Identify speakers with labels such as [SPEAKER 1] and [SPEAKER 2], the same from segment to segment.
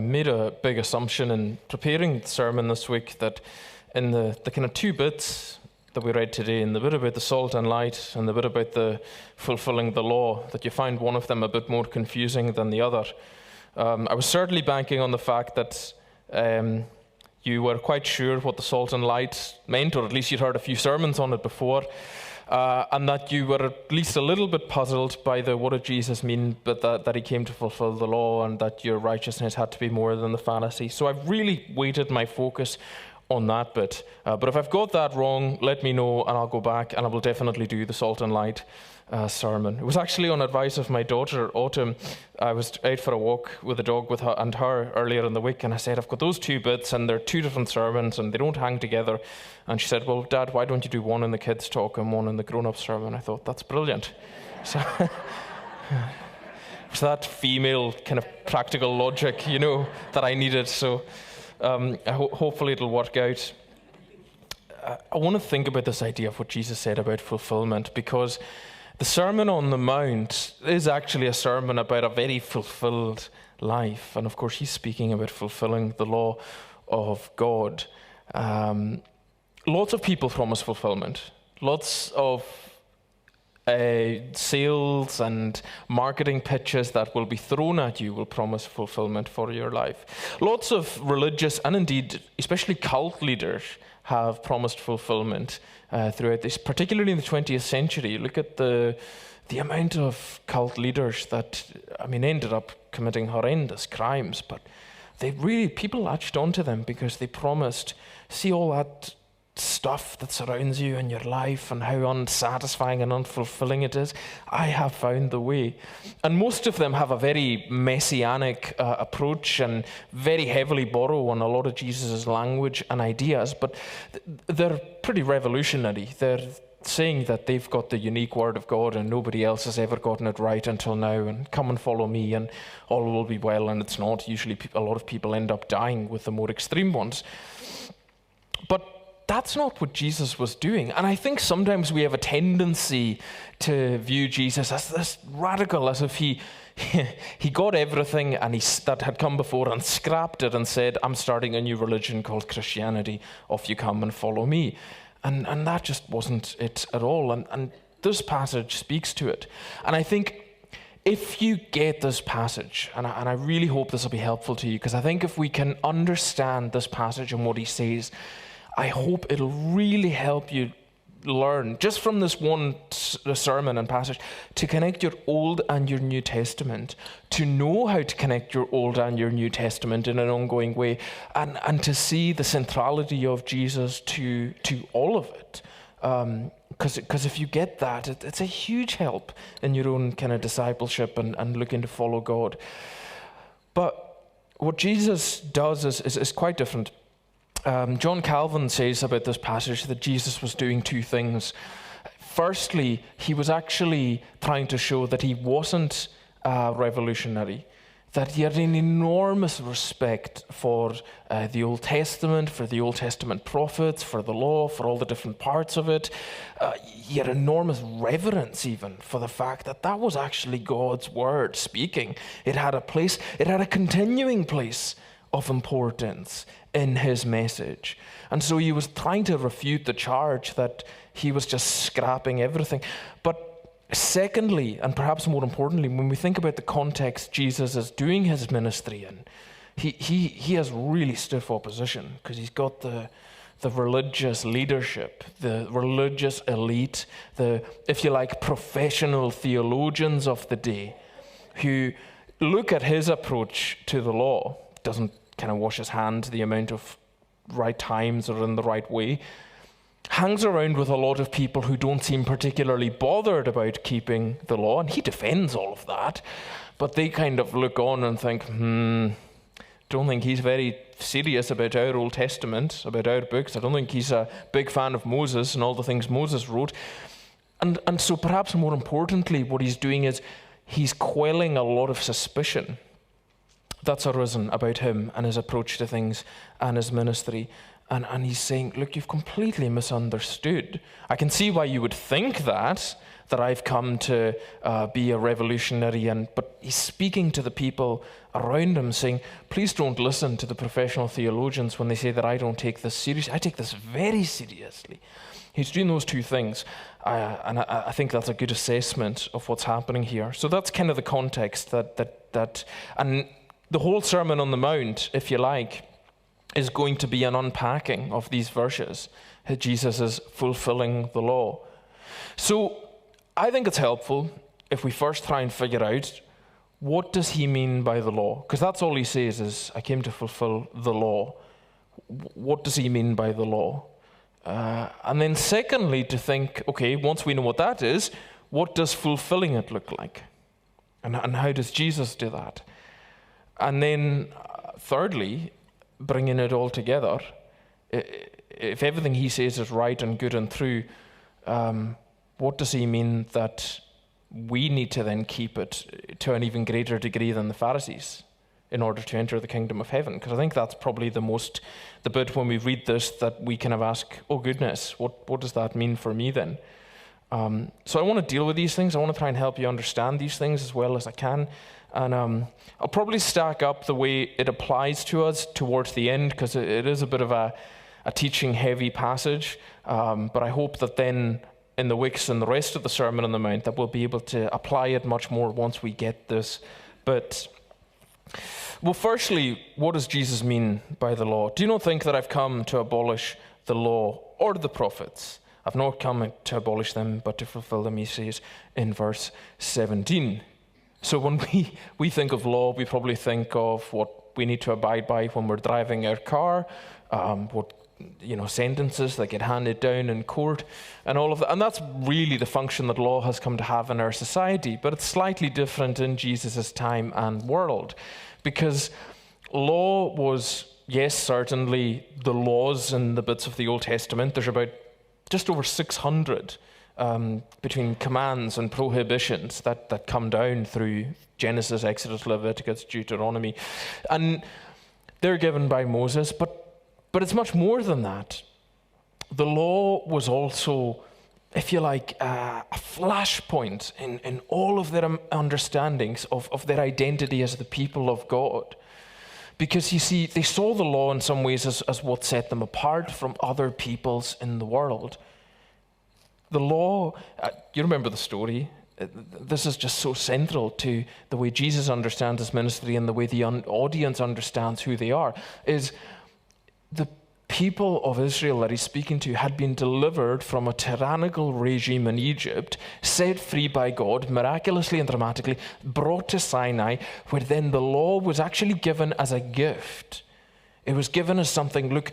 [SPEAKER 1] made a big assumption in preparing the sermon this week that in the kind of two bits that we read today, in the bit about the salt and light and the bit about the fulfilling the law, that you find one of them a bit more confusing than the other. I was certainly banking on the fact that you were quite sure what the salt and light meant, or at least you'd heard a few sermons on it before, and that you were at least a little bit puzzled by the what did Jesus mean, but that he came to fulfill the law and that your righteousness had to be more than the Pharisees. So I've really weighted my focus on that bit. But if I've got that wrong, let me know and I'll go back and I will definitely do the salt and light sermon. It was actually on advice of my daughter, Autumn. I was out for a walk with the dog with her and her earlier in the week, and I said, I've got those two bits and they're two different sermons and they don't hang together. And she said, well, Dad, why don't you do one in the kids' talk and one in the grown-up sermon? I thought, that's brilliant. So it's that female kind of practical logic, that I needed. So hopefully it'll work out. I want to think about this idea of what Jesus said about fulfillment, because the Sermon on the Mount is actually a sermon about a very fulfilled life. And of course, he's speaking about fulfilling the law of God. Lots of people promise fulfillment. Lots of sales and marketing pitches that will be thrown at you will promise fulfillment for your life. Lots of religious and indeed, especially cult leaders have promised fulfillment throughout this, particularly in the 20th century. Look at the amount of cult leaders that, ended up committing horrendous crimes, but people latched onto them because they promised, see all that stuff that surrounds you in your life and how unsatisfying and unfulfilling it is. I have found the way. And most of them have a very messianic approach and very heavily borrow on a lot of Jesus' language and ideas, but they're pretty revolutionary. They're saying that they've got the unique word of God and nobody else has ever gotten it right until now, and come and follow me and all will be well, and it's not. Usually a lot of people end up dying with the more extreme ones. But that's not what Jesus was doing. And I think sometimes we have a tendency to view Jesus as this radical, as if he got everything that had come before and scrapped it and said, I'm starting a new religion called Christianity. Off you come and follow me. And that just wasn't it at all. And this passage speaks to it. And I think if you get this passage, and I really hope this will be helpful to you, because I think if we can understand this passage and what he says, I hope it'll really help you learn, just from this one sermon and passage, to connect your Old and your New Testament, to know how to connect your Old and your New Testament in an ongoing way, and to see the centrality of Jesus to all of it. Because if you get that, it's a huge help in your own kind of discipleship and looking to follow God. But what Jesus does is quite different. John Calvin says about this passage that Jesus was doing two things. Firstly, he was actually trying to show that he wasn't revolutionary, that he had an enormous respect for the Old Testament, for the Old Testament prophets, for the law, for all the different parts of it. He had enormous reverence even for the fact that that was actually God's word speaking. It had a place, it had a continuing place of importance in his message. And so he was trying to refute the charge that he was just scrapping everything. But secondly, and perhaps more importantly, when we think about the context Jesus is doing his ministry in, he has really stiff opposition, because he's got the religious leadership, the religious elite, the, if you like, professional theologians of the day, who look at his approach to the law, doesn't kind of wash his hands the amount of right times or in the right way, hangs around with a lot of people who don't seem particularly bothered about keeping the law, and he defends all of that, but they kind of look on and think, don't think he's very serious about our Old Testament, about our books. I don't think he's a big fan of Moses and all the things Moses wrote. And so perhaps more importantly, what he's doing is he's quelling a lot of suspicion that's arisen about him and his approach to things and his ministry. And he's saying, look, you've completely misunderstood. I can see why you would think that that I've come to be a revolutionary. But he's speaking to the people around him, saying, please don't listen to the professional theologians when they say that I don't take this seriously. I take this very seriously. He's doing those two things, and I think that's a good assessment of what's happening here. So that's kind of the context and the whole Sermon on the Mount, if you like, is going to be an unpacking of these verses. Jesus is fulfilling the law. So I think it's helpful if we first try and figure out, what does he mean by the law? Because that's all he says is, I came to fulfill the law. What does he mean by the law? And then secondly, to think, okay, once we know what that is, what does fulfilling it look like? And how does Jesus do that? And then thirdly, bringing it all together, if everything he says is right and good and true, what does he mean that we need to then keep it to an even greater degree than the Pharisees in order to enter the kingdom of heaven? Because I think that's probably the bit when we read this that we kind of ask, oh goodness, what does that mean for me then? So I want to deal with these things. I want to try and help you understand these things as well as I can. And I'll probably stack up the way it applies to us towards the end, because it is a bit of a teaching-heavy passage. But I hope that then in the weeks and the rest of the Sermon on the Mount that we'll be able to apply it much more once we get this. But, well, firstly, what does Jesus mean by the law? Do you not think that I've come to abolish the law or the prophets? I've not come to abolish them, but to fulfill them, he says in verse 17. So when we think of law, we probably think of what we need to abide by when we're driving our car, what sentences that get handed down in court and all of that. And that's really the function that law has come to have in our society. But it's slightly different in Jesus' time and world, because law was, yes, certainly the laws and the bits of the Old Testament. There's about just over 600 between commands and prohibitions that come down through Genesis, Exodus, Leviticus, Deuteronomy. And they're given by Moses, but it's much more than that. The law was also, if you like, a flashpoint in all of their understandings of their identity as the people of God. Because, you see, they saw the law in some ways as what set them apart from other peoples in the world. The law, you remember the story. This is just so central to the way Jesus understands his ministry and the way the audience understands who they are, is the people of Israel that he's speaking to had been delivered from a tyrannical regime in Egypt, set free by God, miraculously and dramatically, brought to Sinai, where then the law was actually given as a gift. It was given as something, look,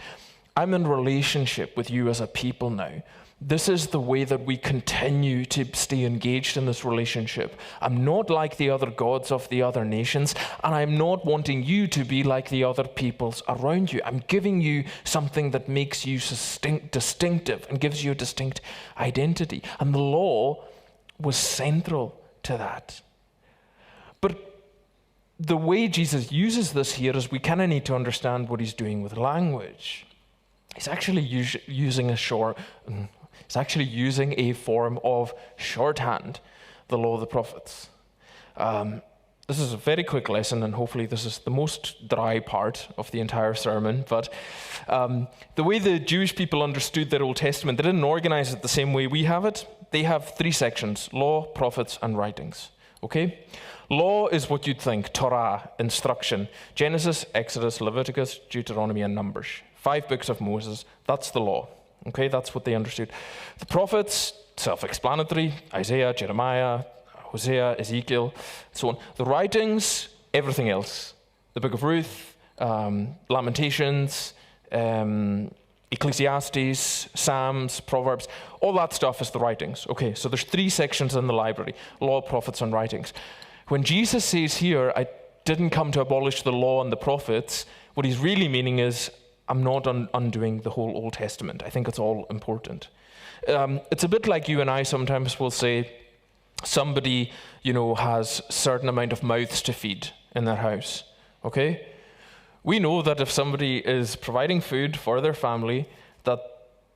[SPEAKER 1] I'm in relationship with you as a people now. This is the way that we continue to stay engaged in this relationship. I'm not like the other gods of the other nations, and I'm not wanting you to be like the other peoples around you. I'm giving you something that makes you distinctive and gives you a distinct identity. And the law was central to that. But the way Jesus uses this here is we kind of need to understand what he's doing with language. He's actually using a form of shorthand, the law of the prophets. This is a very quick lesson, and hopefully this is the most dry part of the entire sermon. But the way the Jewish people understood their Old Testament, they didn't organize it the same way we have it. They have 3 sections: law, prophets, and writings. Okay? Law is what you'd think: Torah, instruction. Genesis, Exodus, Leviticus, Deuteronomy, and Numbers. 5 books of Moses. That's the law. Okay, that's what they understood. The prophets, self-explanatory: Isaiah, Jeremiah, Hosea, Ezekiel, so on. The writings, everything else. The book of Ruth, Lamentations, Ecclesiastes, Psalms, Proverbs, all that stuff is the writings. Okay, so there's 3 sections in the library: law, prophets, and writings. When Jesus says here, I didn't come to abolish the law and the prophets, what he's really meaning is, I'm not undoing the whole Old Testament. I think it's all important. It's a bit like you and I sometimes will say, somebody, has a certain amount of mouths to feed in their house, okay? We know that if somebody is providing food for their family, that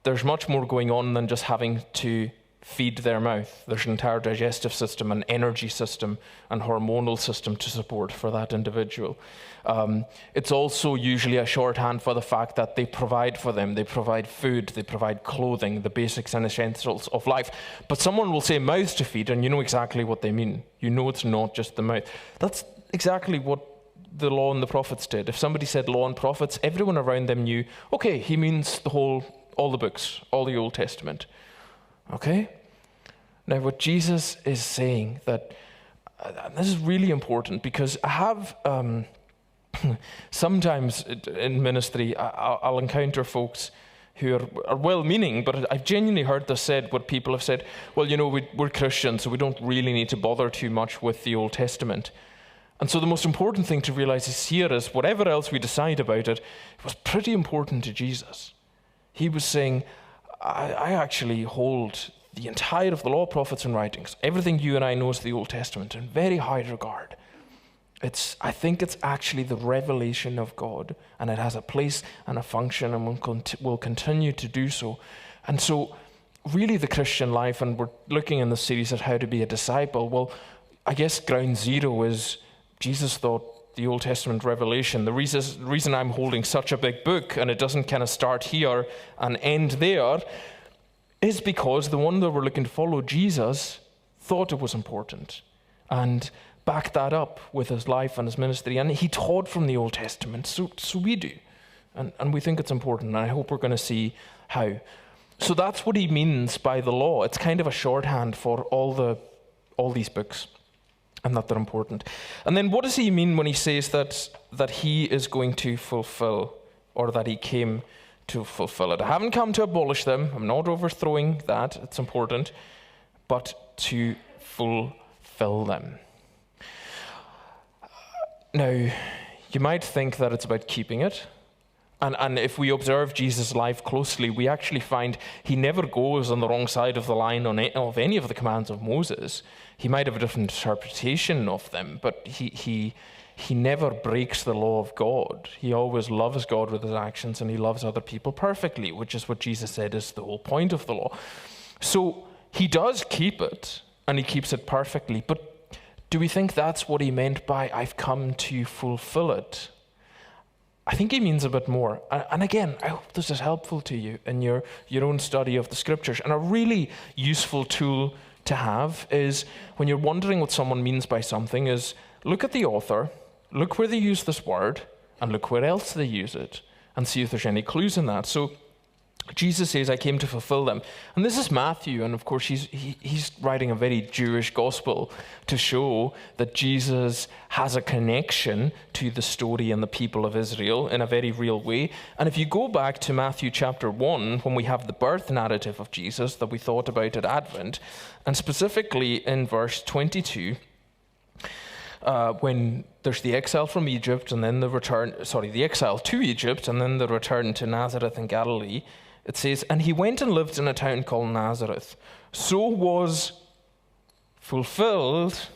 [SPEAKER 1] there's much more going on than just having to feed their mouth. There's an entire digestive system, an energy system, and hormonal system to support for that individual. It's also usually a shorthand for the fact that they provide for them. They provide food, they provide clothing, the basics and essentials of life. But someone will say mouths to feed, and you know exactly what they mean. You know it's not just the mouth. That's exactly what the law and the prophets did. If somebody said law and prophets, everyone around them knew, okay, he means all the books, all the Old Testament. Okay? Now, what Jesus is saying, that this is really important, because I have sometimes in ministry, I'll encounter folks who are well-meaning, but I've genuinely heard this said, what people have said, well, you know, we're Christians, so we don't really need to bother too much with the Old Testament. And so the most important thing to realize here is whatever else we decide about it, it was pretty important to Jesus. He was saying, I actually hold the entire of the law, prophets, and writings, everything you and I know is the Old Testament, in very high regard. I think it's actually the revelation of God, and it has a place and a function, and will continue to do so. And so really the Christian life, and we're looking in this series at how to be a disciple, well, I guess ground zero is Jesus thought the Old Testament revelation. The reason I'm holding such a big book, and it doesn't kind of start here and end there, is because the one that we're looking to follow, Jesus, thought it was important and backed that up with his life and his ministry. And he taught from the Old Testament, so we do. And we think it's important, and I hope we're going to see how. So that's what he means by the law. It's kind of a shorthand for all these books, and that they're important. And then what does he mean when he says that he is going to fulfill, or that he came to fulfill it? I haven't come to abolish them. I'm not overthrowing that. It's important. But to fulfill them. Now, you might think that it's about keeping it. And if we observe Jesus' life closely, we actually find he never goes on the wrong side of the line of any of the commands of Moses. He might have a different interpretation of them, but he never breaks the law of God. He always loves God with his actions, and he loves other people perfectly, which is what Jesus said is the whole point of the law. So he does keep it, and he keeps it perfectly. But do we think that's what he meant by, I've come to fulfill it? I think he means a bit more. And again, I hope this is helpful to you in your own study of the scriptures. And a really useful tool to have is, when you're wondering what someone means by something, is look at the author, look where they use this word, and look where else they use it, and see if there's any clues in that. So Jesus says, I came to fulfill them. And this is Matthew, and of course he's writing a very Jewish gospel to show that Jesus has a connection to the story and the people of Israel in a very real way. And if you go back to Matthew chapter 1, when we have the birth narrative of Jesus that we thought about at Advent, and specifically in verse 22, when there's the exile from Egypt, and then the exile to Egypt, and then the return to Nazareth in Galilee, it says, and he went and lived in a town called Nazareth. So was fulfilled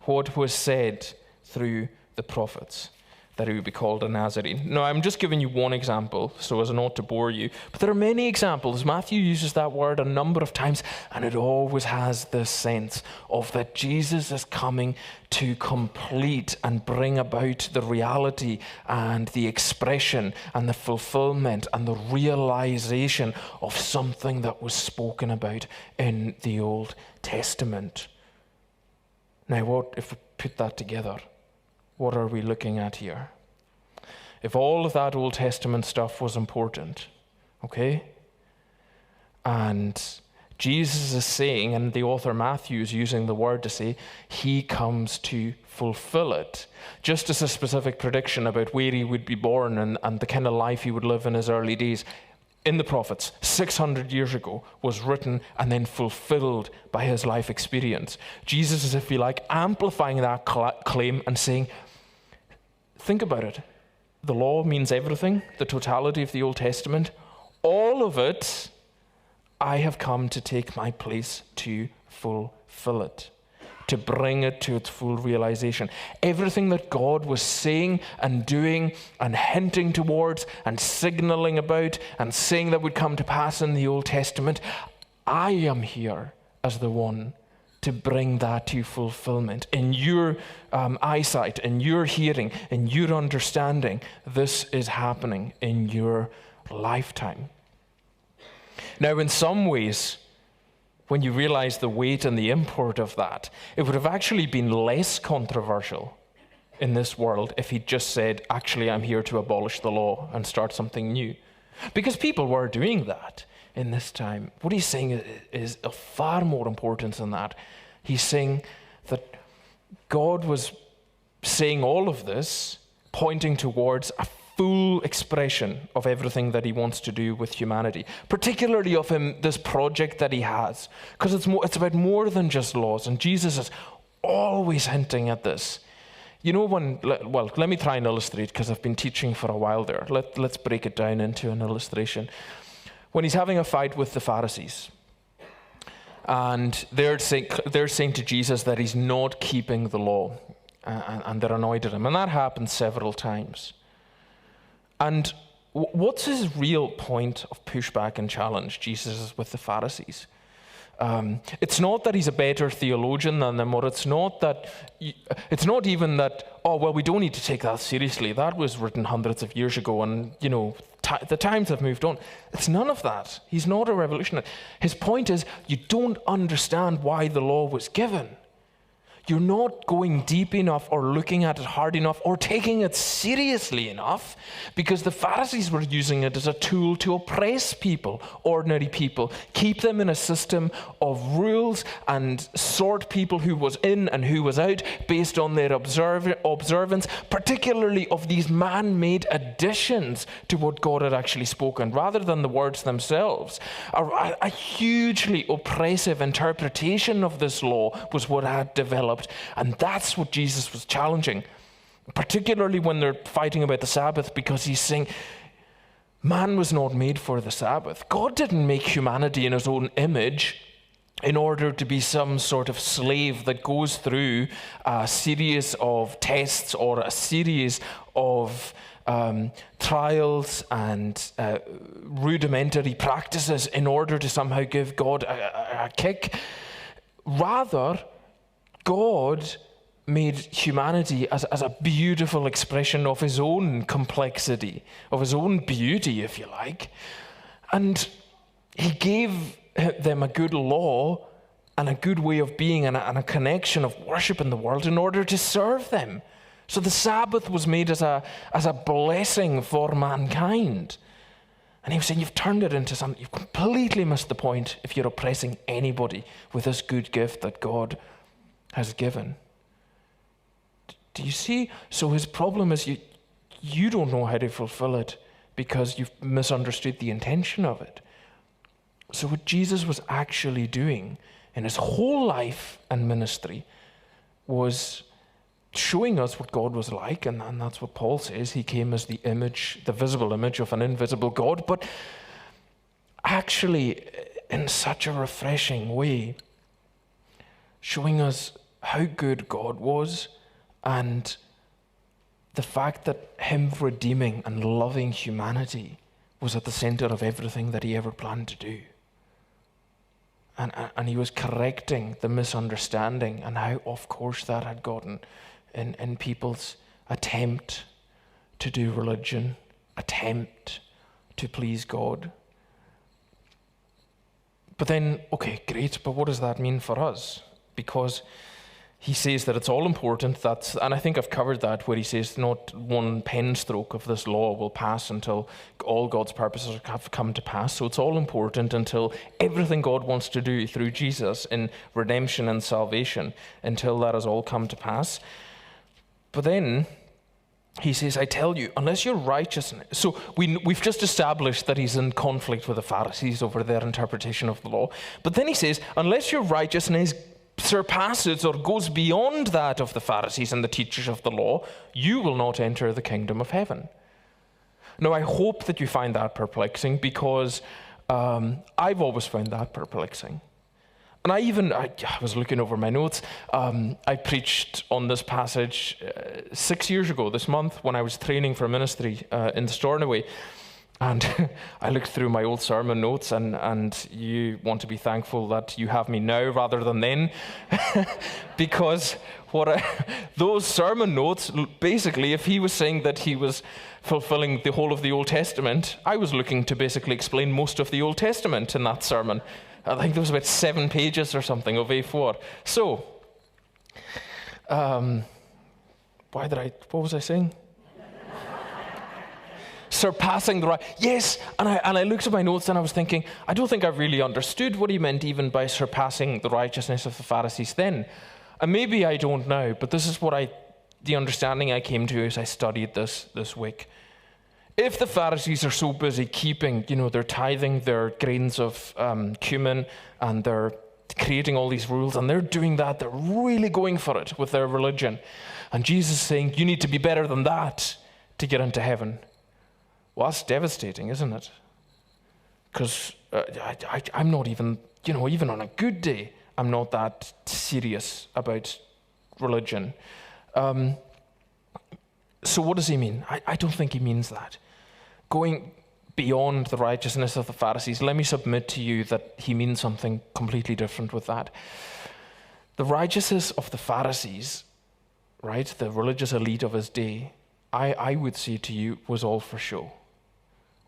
[SPEAKER 1] what was said through the prophets, that he would be called a Nazarene. Now, I'm just giving you one example, so as not to bore you. But there are many examples. Matthew uses that word a number of times, and it always has this sense of that Jesus is coming to complete and bring about the reality and the expression and the fulfillment and the realization of something that was spoken about in the Old Testament. Now, if we put that together, what are we looking at here? If all of that Old Testament stuff was important, okay? And Jesus is saying, and the author Matthew is using the word to say, he comes to fulfill it. Just as a specific prediction about where he would be born and the kind of life he would live in his early days in the prophets 600 years ago was written and then fulfilled by his life experience. Jesus is, if you like, amplifying that claim and saying, think about it. The law means everything, the totality of the Old Testament. All of it, I have come to take my place to fulfill it, to bring it to its full realization. Everything that God was saying and doing and hinting towards and signaling about and saying that would come to pass in the Old Testament, I am here as the one to bring that to fulfillment. In your eyesight, in your hearing, in your understanding, this is happening in your lifetime. Now, in some ways, when you realize the weight and the import of that, it would have actually been less controversial in this world if he'd just said, actually, I'm here to abolish the law and start something new. Because people were doing that in this time. What he's saying is of far more importance than that. He's saying that God was saying all of this, pointing towards a full expression of everything that he wants to do with humanity, particularly of this project that he has, because it's about more than just laws, and Jesus is always hinting at this. You know, let me try and illustrate, because I've been teaching for a while there. Let's break it down into an illustration. When he's having a fight with the Pharisees, and they're saying to Jesus that he's not keeping the law, and they're annoyed at him, and that happens several times. And what's his real point of pushback and challenge, Jesus, is with the Pharisees? It's not that he's a better theologian than them, or it's not even that, oh, well, we don't need to take that seriously. That was written hundreds of years ago, and, the times have moved on. It's none of that. He's not a revolutionary. His point is, you don't understand why the law was given. You're not going deep enough or looking at it hard enough or taking it seriously enough, because the Pharisees were using it as a tool to oppress people, ordinary people, keep them in a system of rules and sort people who was in and who was out based on their observance, particularly of these man-made additions to what God had actually spoken, rather than the words themselves. A hugely oppressive interpretation of this law was what had developed. And that's what Jesus was challenging, particularly when they're fighting about the Sabbath, because he's saying man was not made for the Sabbath. God didn't make humanity in his own image in order to be some sort of slave that goes through a series of tests or a series of trials and rudimentary practices in order to somehow give God a kick. Rather, God made humanity as a beautiful expression of his own complexity, of his own beauty, if you like. And he gave them a good law and a good way of being and a connection of worship in the world in order to serve them. So the Sabbath was made as a blessing for mankind. And he was saying, you've turned it into something, you've completely missed the point if you're oppressing anybody with this good gift that God has given. Do you see? So his problem is you don't know how to fulfill it because you've misunderstood the intention of it. So what Jesus was actually doing in his whole life and ministry was showing us what God was like, and that's what Paul says. He came as the visible image of an invisible God, but actually in such a refreshing way, showing us how good God was and the fact that him redeeming and loving humanity was at the center of everything that he ever planned to do. And he was correcting the misunderstanding and how off course that had gotten in people's attempt to do religion, attempt to please God. But then, okay, great, but what does that mean for us? Because he says that it's all important, and I think I've covered that, where he says not one pen stroke of this law will pass until all God's purposes have come to pass. So it's all important until everything God wants to do through Jesus in redemption and salvation, until that has all come to pass. But then he says, I tell you, unless your righteousness... So we've just established that he's in conflict with the Pharisees over their interpretation of the law. But then he says, unless your righteousness surpasses or goes beyond that of the Pharisees and the teachers of the law, you will not enter the kingdom of heaven. Now, I hope that you find that perplexing, because I've always found that perplexing. And I was looking over my notes. I preached on this passage 6 years ago this month when I was training for ministry in Stornoway. And I looked through my old sermon notes, and you want to be thankful that you have me now rather than then. Because those sermon notes, basically, if he was saying that he was fulfilling the whole of the Old Testament, I was looking to basically explain most of the Old Testament in that sermon. I think there was about 7 pages or something of A4. So, what was I saying? Surpassing the right. Yes, and I looked at my notes and I was thinking, I don't think I really understood what he meant even by surpassing the righteousness of the Pharisees then. And maybe I don't now, but this is the understanding I came to as I studied this week. If the Pharisees are so busy keeping, they're tithing their grains of cumin, and they're creating all these rules, and they're doing that, they're really going for it with their religion. And Jesus is saying, you need to be better than that to get into heaven. Well, that's devastating, isn't it? Because I'm not even, even on a good day, I'm not that serious about religion. So what does he mean? I don't think he means that. Going beyond the righteousness of the Pharisees, let me submit to you that he means something completely different with that. The righteousness of the Pharisees, right, the religious elite of his day, I would say to you, was all for show.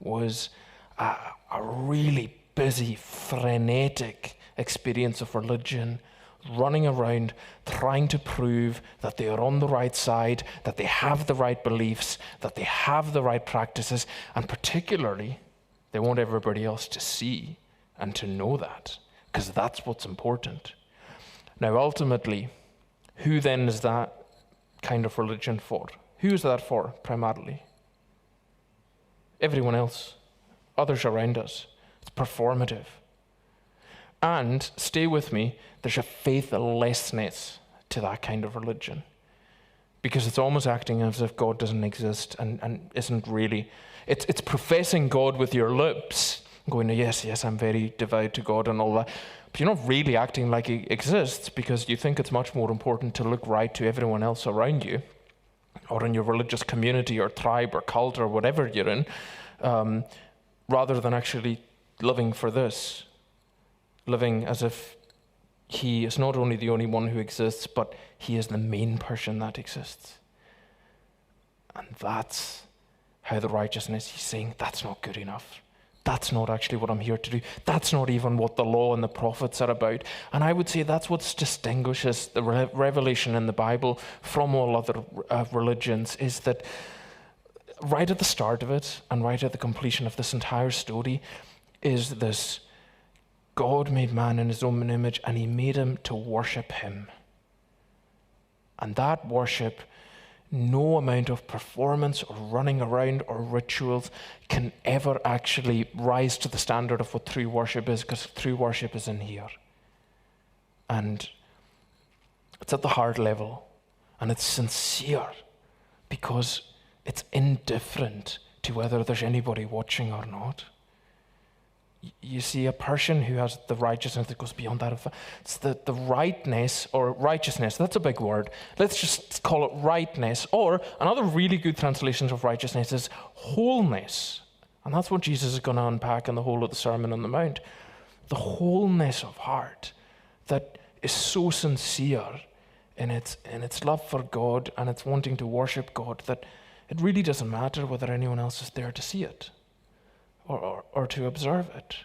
[SPEAKER 1] Was a really busy, frenetic experience of religion, running around trying to prove that they are on the right side, that they have the right beliefs, that they have the right practices, and particularly, they want everybody else to see and to know that, because that's what's important. Now, ultimately, who then is that kind of religion for? Who is that for, primarily? Everyone else, others around us. It's performative. And, stay with me, there's a faithlessness to that kind of religion. Because it's almost acting as if God doesn't exist and isn't really. It's professing God with your lips, going, yes, I'm very devout to God and all that. But you're not really acting like He exists, because you think it's much more important to look right to everyone else around you, or in your religious community or tribe or cult or whatever you're in, rather than actually living for this. Living as if He is not only the only one who exists, but He is the main person that exists. And that's how the righteousness, He's saying, that's not good enough. That's not actually what I'm here to do. That's not even what the law and the prophets are about. And I would say that's what distinguishes the revelation in the Bible from all other religions, is that right at the start of it and right at the completion of this entire story is this: God made man in His own image, and He made him to worship Him. And that worship, no amount of performance or running around or rituals can ever actually rise to the standard of what true worship is, because true worship is in here. And it's at the heart level, and it's sincere, because it's indifferent to whether there's anybody watching or not. You see, a person who has the righteousness that goes beyond that, it's the rightness or righteousness, that's a big word. Let's just call it rightness, or another really good translation of righteousness is wholeness. And that's what Jesus is going to unpack in the whole of the Sermon on the Mount. The wholeness of heart that is so sincere in its love for God and its wanting to worship God that it really doesn't matter whether anyone else is there to see it. Or to observe it.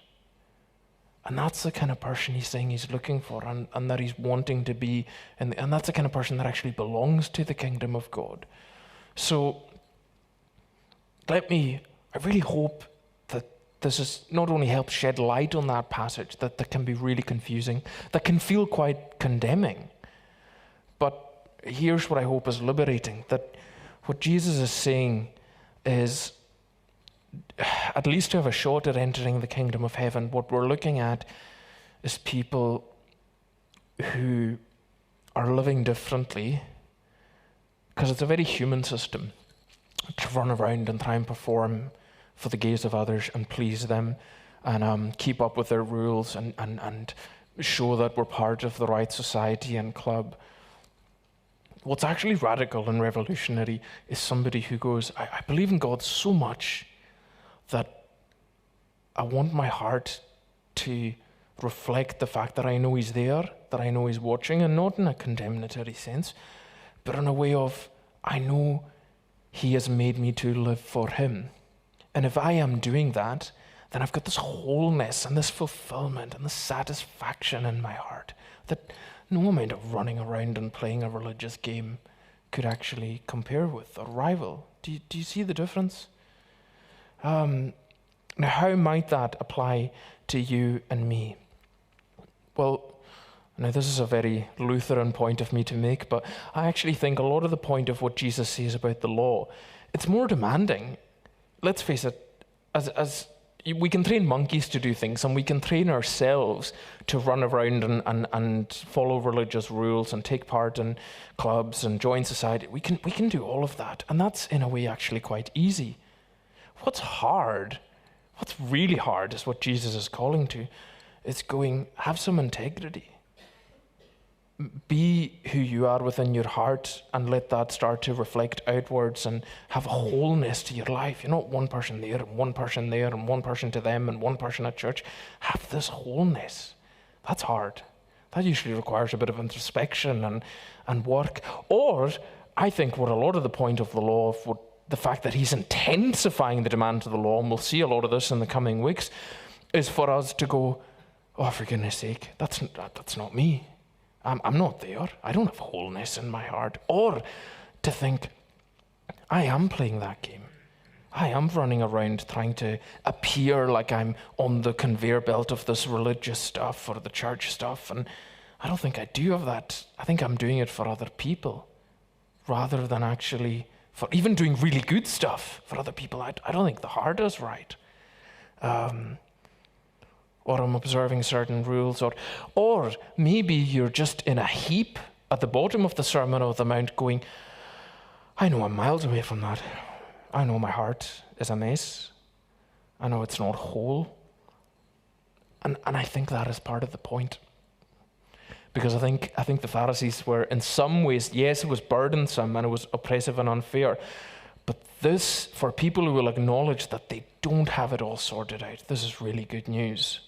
[SPEAKER 1] And that's the kind of person He's saying He's looking for, and that He's wanting to be, and that's the kind of person that actually belongs to the kingdom of God. So, I really hope that this is not only helps shed light on that passage that can be really confusing, that can feel quite condemning, but here's what I hope is liberating, that what Jesus is saying is, at least to have a shot at entering the kingdom of heaven, what we're looking at is people who are living differently, because it's a very human system to run around and try and perform for the gaze of others and please them and keep up with their rules and show that we're part of the right society and club. What's actually radical and revolutionary is somebody who goes, I believe in God so much that I want my heart to reflect the fact that I know he's there, that I know he's watching, and not in a condemnatory sense, but in a way of, I know he has made me to live for him. And if I am doing that, then I've got this wholeness and this fulfillment and this satisfaction in my heart that no amount of running around and playing a religious game could actually compare with or rival. Do you see the difference? Now, how might that apply to you and me? Well, now this is a very Lutheran point of me to make, but I actually think a lot of the point of what Jesus says about the law, it's more demanding. Let's face it, as we can train monkeys to do things, and we can train ourselves to run around and follow religious rules and take part in clubs and join society. We can do all of that, and that's in a way actually quite easy. What's really hard is what Jesus is calling to. It's going, have some integrity. Be who you are within your heart and let that start to reflect outwards and have a wholeness to your life. You're not one person there and one person there and one person to them and one person at church. Have this wholeness. That's hard. That usually requires a bit of introspection and work. Or I think what a lot of the point of the law, of the fact that he's intensifying the demand of the law, and we'll see a lot of this in the coming weeks, is for us to go, oh, for goodness sake, that's not me. I'm not there. I don't have wholeness in my heart. Or to think, I am playing that game. I am running around trying to appear like I'm on the conveyor belt of this religious stuff or the church stuff. And I don't think I do have that. I think I'm doing it for other people rather than actually for even doing really good stuff for other people. I don't think the heart is right. Or I'm observing certain rules, or maybe you're just in a heap at the bottom of the Sermon on the Mount going, I know I'm miles away from that. I know my heart is a mess. I know it's not whole. And I think that is part of the point. Because I think the Pharisees were in some ways, yes, it was burdensome and it was oppressive and unfair, but this, for people who will acknowledge that they don't have it all sorted out, this is really good news.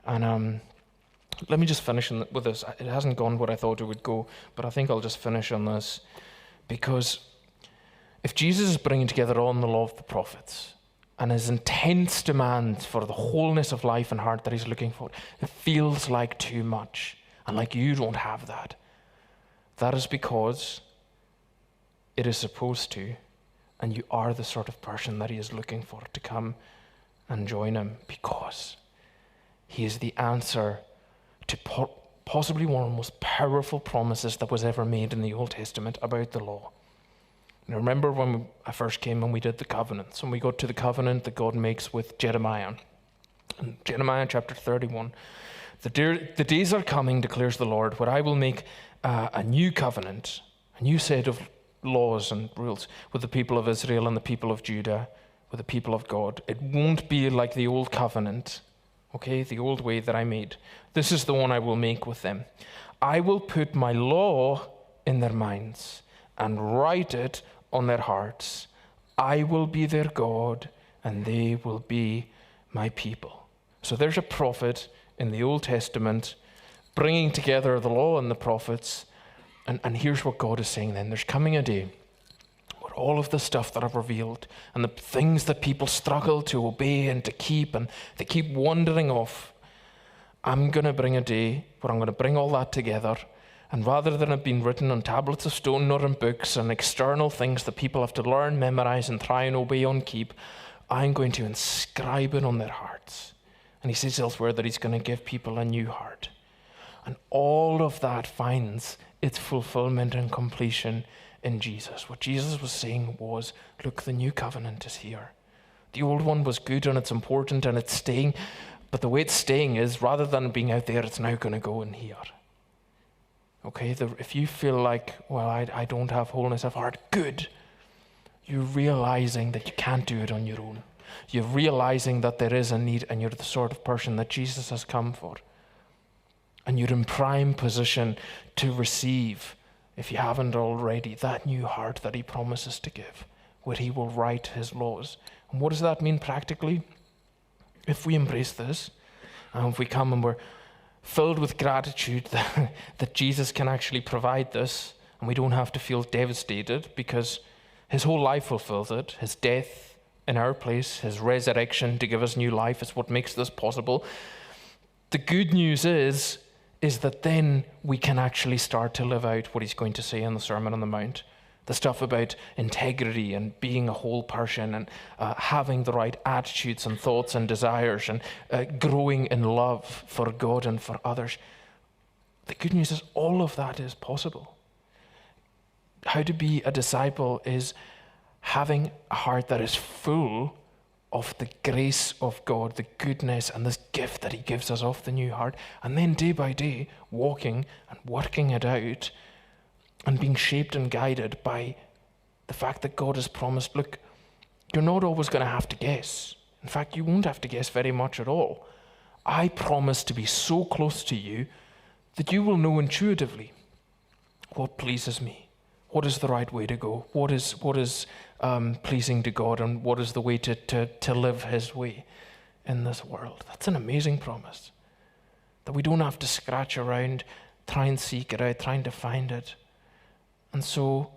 [SPEAKER 1] And let me just finish with this. It hasn't gone where I thought it would go, but I think I'll just finish on this. Because if Jesus is bringing together all in the law of the prophets and his intense demand for the wholeness of life and heart that he's looking for, it feels like too much and like you don't have that. That is because it is supposed to, and you are the sort of person that he is looking for to come and join him, because he is the answer to possibly one of the most powerful promises that was ever made in the Old Testament about the law. Now remember when I first came and we did the covenants, and we got to the covenant that God makes with Jeremiah. In Jeremiah chapter 31, the days are coming, declares the Lord, where I will make a new covenant, a new set of laws and rules with the people of Israel and the people of Judah, with the people of God. It won't be like the old covenant, okay, the old way that I made. This is the one I will make with them. I will put my law in their minds and write it on their hearts. I will be their God, and they will be my people. So there's a prophet in the Old Testament bringing together the law and the prophets. And here's what God is saying then. There's coming a day where all of the stuff that I've revealed and the things that people struggle to obey and to keep, and they keep wandering off, I'm going to bring a day where I'm going to bring all that together. And rather than it being written on tablets of stone, nor in books and external things that people have to learn, memorize, and try and obey and keep, I'm going to inscribe it on their hearts. And he says elsewhere that he's going to give people a new heart. And all of that finds its fulfillment and completion in Jesus. What Jesus was saying was, look, the new covenant is here. The old one was good and it's important and it's staying, but the way it's staying is, rather than being out there, it's now going to go in here. Okay, if you feel like, well, I don't have wholeness of heart, good. You're realizing that you can't do it on your own. You're realizing that there is a need, and you're the sort of person that Jesus has come for. And you're in prime position to receive, if you haven't already, that new heart that he promises to give where he will write his laws. And what does that mean practically? If we embrace this, and if we come and we're filled with gratitude that Jesus can actually provide this, and we don't have to feel devastated because his whole life fulfills it. His death in our place, his resurrection to give us new life is what makes this possible. The good news is that then we can actually start to live out what he's going to say in the Sermon on the Mount. The stuff about integrity and being a whole person and having the right attitudes and thoughts and desires and growing in love for God and for others. The good news is all of that is possible. How to be a disciple is having a heart that is full of the grace of God, the goodness and this gift that he gives us of the new heart, and then day by day walking and working it out and being shaped and guided by the fact that God has promised, look, you're not always going to have to guess. In fact, you won't have to guess very much at all. I promise to be so close to you that you will know intuitively what pleases me. What is the right way to go? What is pleasing to God, and what is the way to live his way in this world? That's an amazing promise. That we don't have to scratch around, try and seek it out, trying to find it. And so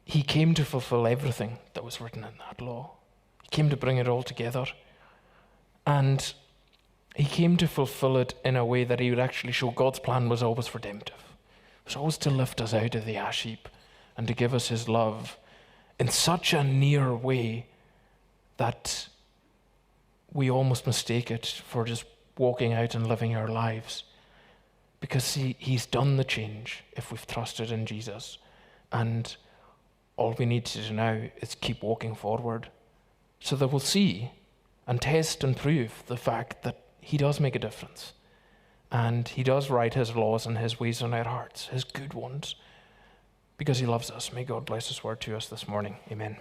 [SPEAKER 1] he came to fulfill everything that was written in that law. He came to bring it all together. And he came to fulfill it in a way that he would actually show God's plan was always redemptive. It was always to lift us out of the ash heap and to give us his love in such a near way that we almost mistake it for just walking out and living our lives. Because he's done the change if we've trusted in Jesus. And all we need to do now is keep walking forward so that we'll see and test and prove the fact that he does make a difference. And he does write his laws and his ways on our hearts, his good ones, because he loves us. May God bless his word to us this morning. Amen.